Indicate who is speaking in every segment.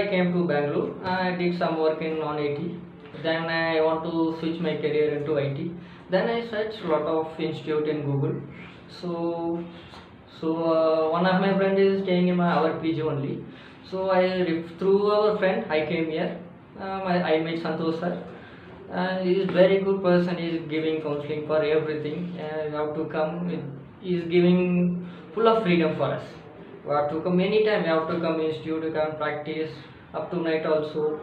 Speaker 1: I came to Bangalore. I did some work in non-IT. Then I want to switch my career into IT. Then I searched a lot of institute in Google. So one of my friend is staying in our PG only. So through our friend I came here. I met Santosh sir. And he is very good person. He is giving counseling for everything. And you have to come. He is giving full of freedom for us. We have to come anytime. We have to come institute. You can practice up to night also.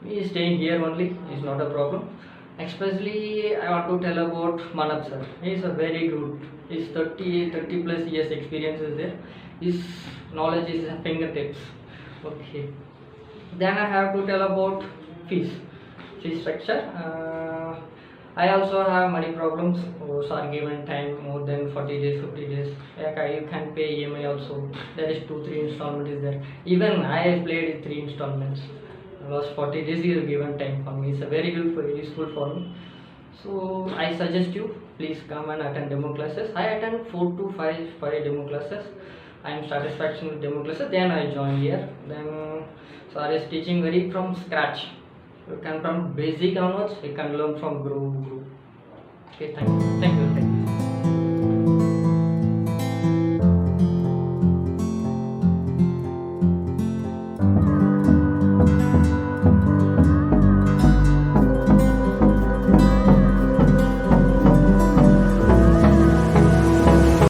Speaker 1: He is staying here only. It's not a problem. Especially I want to tell about Manap sir. He is a very good. His 30 plus years experience is there. His knowledge is at fingertips. Okay. Then I have to tell about fee structure. I also have money problems. Those are given time more than 40 days, 50 days. You can pay EMI also. There is 2-3 installment is there. Even I have played 3 installments. Last 40 days is given time for me. It's a very useful for me. So I suggest you please come and attend demo classes. I attend 4 to 5 demo classes. I am satisfaction with demo classes. Then I join here. Then sir is teaching very from scratch. You can from basic onwards. You can learn from grow. Okay, thank you.